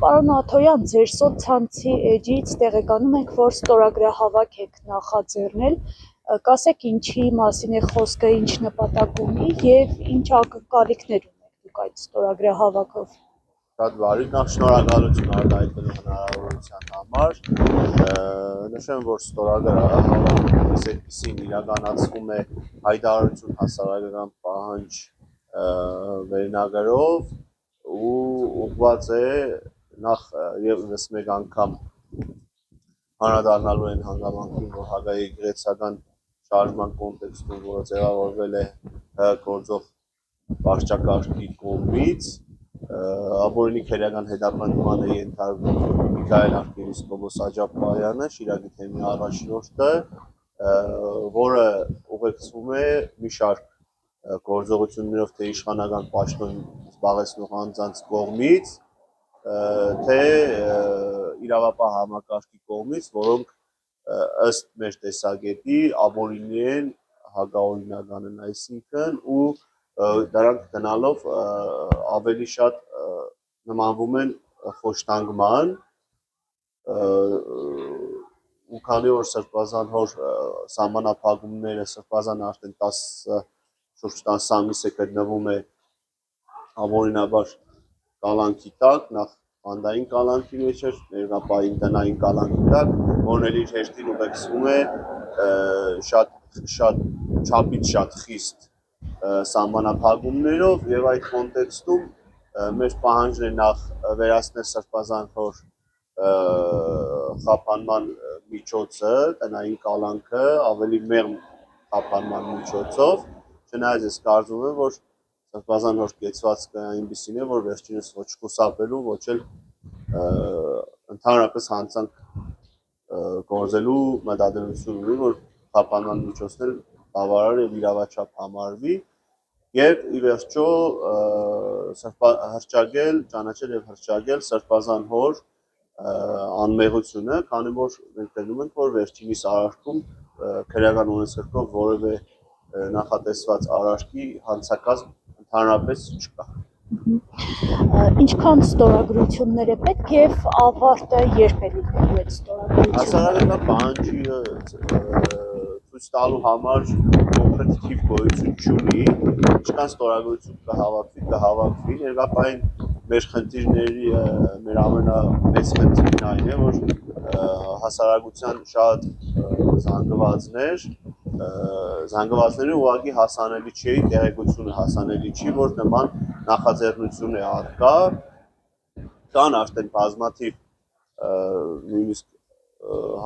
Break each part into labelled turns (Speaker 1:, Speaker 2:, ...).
Speaker 1: Պարոն Աթոյան, ձեր սոցցանցի էջից տեղեկանում ենք, որ ստորագրահավաք եք նախաձեռնել, կասեք ինչի մասին է խոսքը, ինչ նպատակ ունի և ինչ ակնկալիքներ ունեք դուք այդ ստորագրահավաքով։
Speaker 2: Շատ բարի, նախ շնորհակալություն արտահայտելու հնարավորության համար։ Նշեմ, որ ստորագրահավաքը այսպիսին իրականացվում է հայտարարություն հասարակական պահանջ վերնագրով ու ուղղված է նախ ևս մեկ անգամ անդրադառնալու են հանգամանքին, որ հակայի գեղեցկական շարժման կոնտեքստում, որը ձևավորվել է գործող վարչակարգի կողմից, ապօրինի քերական հետապնդման է ենթարկվում Միքայել Արքիեպիսկոպոս Աջափահյանը, Շիրակի թեմի առաջնորդը, որը ուղեկցվում է մի շարք գործողություններով թե իշխանական պաշտոն զբաղեցնող անձանց կողմից, թե իրավապահ համակարգի կողմից, որոնք ըստ մեր տեսակետի ապօրինի են հակաօրինական են, այսինքն ու դրանք գնալով ավելի շատ նմանվում են խոշտանգման ու քանի որ Սրբազան հոր սահմանափակումները Սրբազան արդեն շուրջ 10 ամիս է գտնվում է ապօրինաբար կալանքի տակ, նախ բանդային կալանքի մեջ էր, ներկայապահին տնային կալանքի տակ, որն էլ իր հերթին ուղեկցվում է չափից շատ խիստ սահմանափակումներով եւ այդ կոնտեքստում մեր պահանջն է նախ վերացնել Սրբազան հոր խափանման միջոցը, տնային կալանքը ավելի մեղմ խափանման միջոցով, չնայած ես կարծում եմ, որ Սրբազան հոր կեցվածքը այնպիսին է, որ վերջինս ոչ խուսափելու, ոչ էլ ընդհանրապես հանցանք գործելու մտադրություն ունի, որ խափանման միջոցն էլ բավարար եւ իրավաչափ համարվի եւ ի վերջո ճանաչել եւ հռչակել Սրբազան հոր անմեղությունը, քանի որ մենք գտնում ենք, որ վերջինիս արարքում քրեական ունեցքով որևէ նախատեսված արարքի հանցակազմ ընդհանրապես չկա։
Speaker 1: Ինչքան ստորագրություններ է պետք եւ ավարտը երբ է լինելու այդ ստորագրությունը։
Speaker 2: Հասարակական պահանջի ցույց տալու համար կոնկրետ թիվ գոյություն չունի, ինչքան ստորագրություն կհավաքվի, ներկայապահին մեր խնդիրների մեր ամենամեծ խնդիրն այն է, որ հասարակության շատ զանգվածների ուղղակի հասանելի չի, տեղեկությունը հասանելի չի, որ նման նախաձեռնություն է արկա, կան արդեն բազմաթիվ նույնիսկ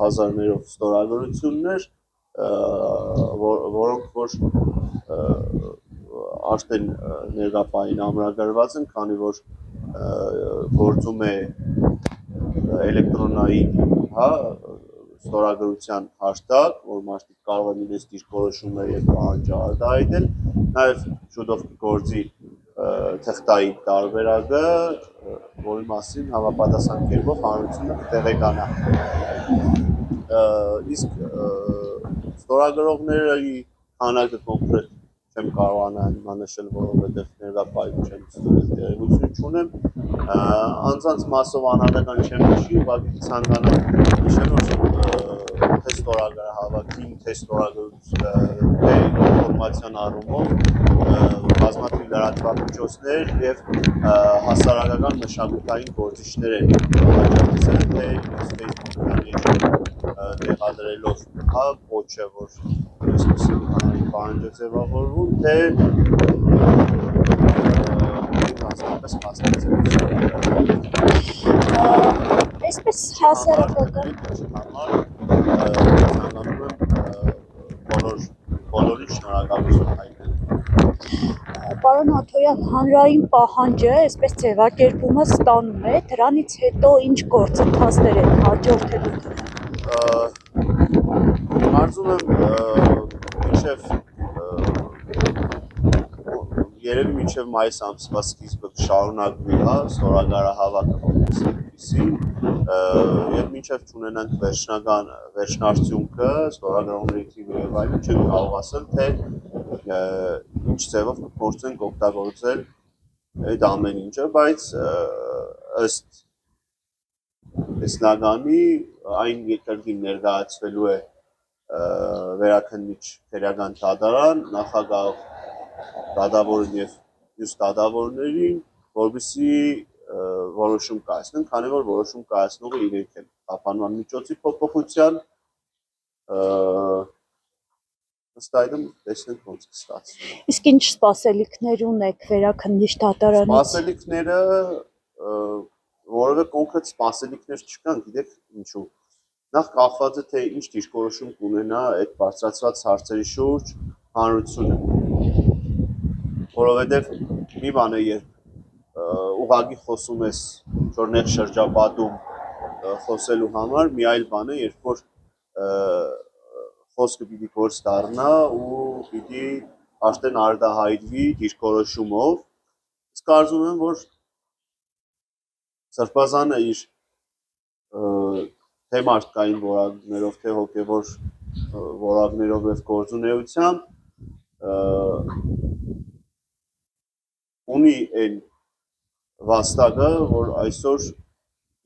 Speaker 2: հազարներով ստորագրություններ, որոնք որ արդեն ներկայապահին ամրագրված են, քանի որ գործում է էլեկտրոնային, ստորագրության հաշտակ, որ մարդիկ կարող են իրենց դիրքորոշումները եւ պահանջը արտահայտել, նաեւ շուտով կգործի թղթային տարբերակը, որի մասին համապատասխան կերպով հանրությունը կտեղեկանա։ Իսկ ստորագրողների քանակը կոնկրետ չեմ կարողանա հիմա նշել, որովհետեւ ներկայապահին չեմ ստուգել, տեղեկություն չունեմ, անձանց մասով անհատական չեմ նշի, ուղղակի ցանկանամ նշել, որ թե ստորագրահավաքին, թե ստորագրություն, թե ինֆորմացիոն առումով բազմաթիվ լրատվամիջոցներ եւ հասարակական մշակութային գործիչներ են աջակցել, թե Facebook-յան էջում տեղադրելով կոչը, որ այսպիսի պահանջ է ձևավորվում, թե
Speaker 1: Այսպես հասարակական
Speaker 2: բոլորին շնորհակալություն հայտնել։
Speaker 1: Պարոն Աթոյան, հանրային պահանջը, այսպես ձևակերպումը ստանում է, դրանից հետո ինչ գործընթացներ են հաջորդելու։
Speaker 2: Կարծում եմ երևի մինչև մայիս ամսվա սկիզբը կշարունակվի ստորագրահավաքը որպեսզի եւ մինչև չունենանք վերջնարդյունքը ստորագրողների թիվը եւ այլն չեմ կարող ասել թե ինչ ձևով կփորձենք օգտագործել այդ ամեն ինչը, բայց ըստ տեսնագանի այն երկրին ներկայացվելու է վերաքննիչ քրեական դատարան, նախագահ դատավորին եւ մյուս դատավորներին, որովհետեւ որոշում կայացնեն, քանի որ որոշում կայացնողը իրենք են տապանման միջոցի փոփոխության ըստ այդմ տեսնենք ոնց կստացվի։
Speaker 1: Իսկ ինչ սպասելիքներ ունեք վերաքննիչ դատարանից։
Speaker 2: Սպասելիքները որևէ կոնկրետ սպասելիքներ չկան, գիտեք ինչու։ Նախ կախված է թե ինչ դիրքորոշում կունենա այդ բարձրացված հարցերի շուրջ հանրությունը։ Որովհետև մի բան է, երբ ուղղակի խոսում ես ինչ-որ նեղ շրջապատում խոսելու համար, մի այլ բան է, երբ որ խոսքը պիտի գործ դառնա ու պիտի արդեն արտահայտվի դիրքորոշումով։ Ես կարծում եմ, որ Սրբազանը իր թե մարդկային որակներով, թե հոգևոր որակներով եւ գործունեությամբ ունի այն վաստակը, որ այսօր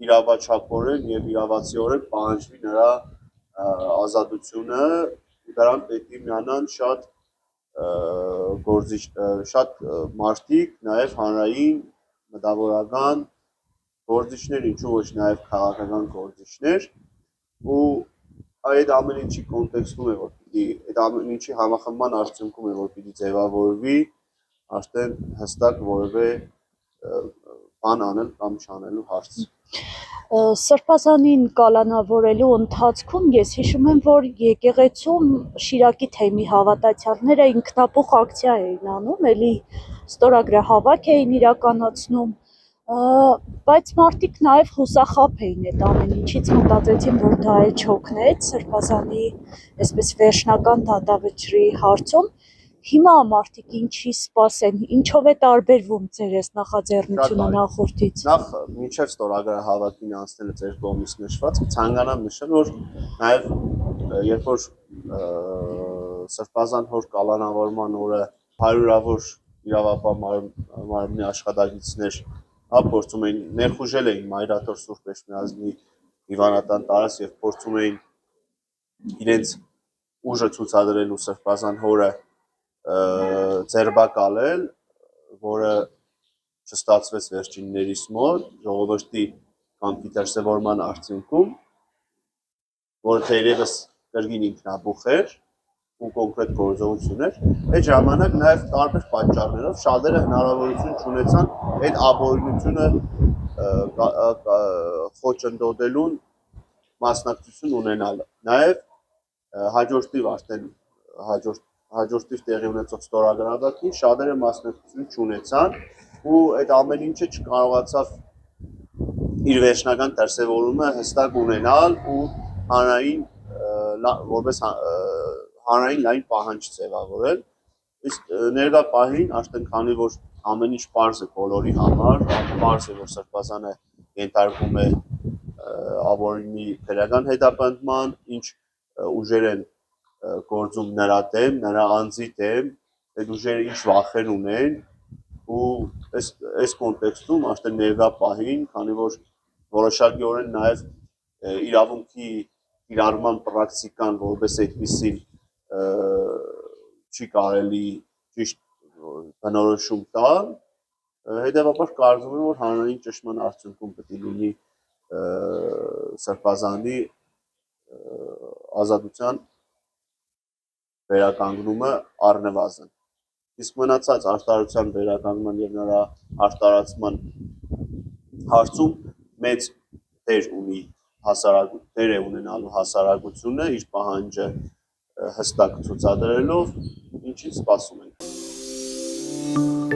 Speaker 2: իրավաչափորեն եւ իրավացիորեն պահանջվի նրա ազատությունը, դրան պետք է միանան շատ մարդիկ, նաեւ հանրային մտավորական գործիչներ, ինչու ոչ նաեւ քաղաքական գործիչներ, ու այդ ամեն ինչի կոնտեքստում է, որ պիտի այդ ամեն ինչի համախմբման արդյունքում է, որ պիտի ձևավորվի արդեն հստակ որևէ բան անել կամ չանելու հարց։
Speaker 1: Սրբազանին կալանավորելու ընթացքում ես հիշում եմ, որ եկեղեցում Շիրակի թեմի հավատացյալները ինքնաբուխ ակցիա էին անում, էլի ստորագրահավաք էին իրականացնում, բայց մարդիկ նաև հուսախաբ էին այդ ամեն ինչից, մտածեցին, որ դա էլ չօգնեց Սրբազանի այսպես վերջնական դատավճռի հարցում։ Հիմա մարդիկ ինչի սպասեն, ինչով է տարբերվում ձեր այս նախաձեռնությունը նախորդից։
Speaker 2: Նախ մինչև ստորագրահավաքին անցնելը ձեր կողմից նշված, ցանկանամ նշել, որ նաև երբ որ Սրբազան հոր կալանավորման օրը հարյուրավոր իրավապահ մարմնի աշխատակիցներ փորձում էին ներխուժել էին Մայրաթոր Սուրբ Էջմիածնի հիվանդանոց տարած եւ փորձում էին իրենց ուժը ցուցադրելու Սրբազան հորը ձերբակալել, որը չստացվեց վերջիններիս մոտ ժողովրդի կամքի դրսևորման արդյունքում, որը թերևս կրկին ինքնաբուխ էր ու կոնկրետ գործողություն էր, այդ ժամանակ նաև տարբեր պատճառներով շատերը հնարավորություն չունեցան այդ ապօրինությունը խոչընդոտելուն մասնակցություն ունենալը։ Նաև հաջորդիվ տեղի ունեցող ստորագրահավաքին շատերը մասնակցություն չունեցան ու այդ ամեն ինչը չկարողացավ իր վերջնական դրսևորումը հստակ ունենալ ու հանրային լայն պահանջ ձևավորել։ Իսկ ներկա պահին արդեն քանի որ ամեն ինչ պարզ է բոլորի համար, պարզ է որ Սրբազանը ենթարկվում է ապօրինի քրեական հետապնդման, ինչ ուժեր են գործում նրա դեմ, նրա անձի դեմ, այդ ուժերը ինչ վախեր ունեն ու այս կոնտեքստում արդեն ներկա պահին, քանի որ որոշակիորեն նաև իրավունքի կիրառման պրակտիկան որպես այդպիսին չի կարելի ճիշտ բնորոշում տալ, հետևաբար կարծում եմ, որ հանրային ճնշման արդյունքում պետք է լինի Սրբազանի ազատության վերականգնումը առնվազն։ Իսկ մնացած արտարության վերականգնման եւ նրա արտարացման հարցում մեծ դեր է ունենալու հասարակությունը իր պահանջը հստակ ցուցադրելով, ինչից սպասում ենք։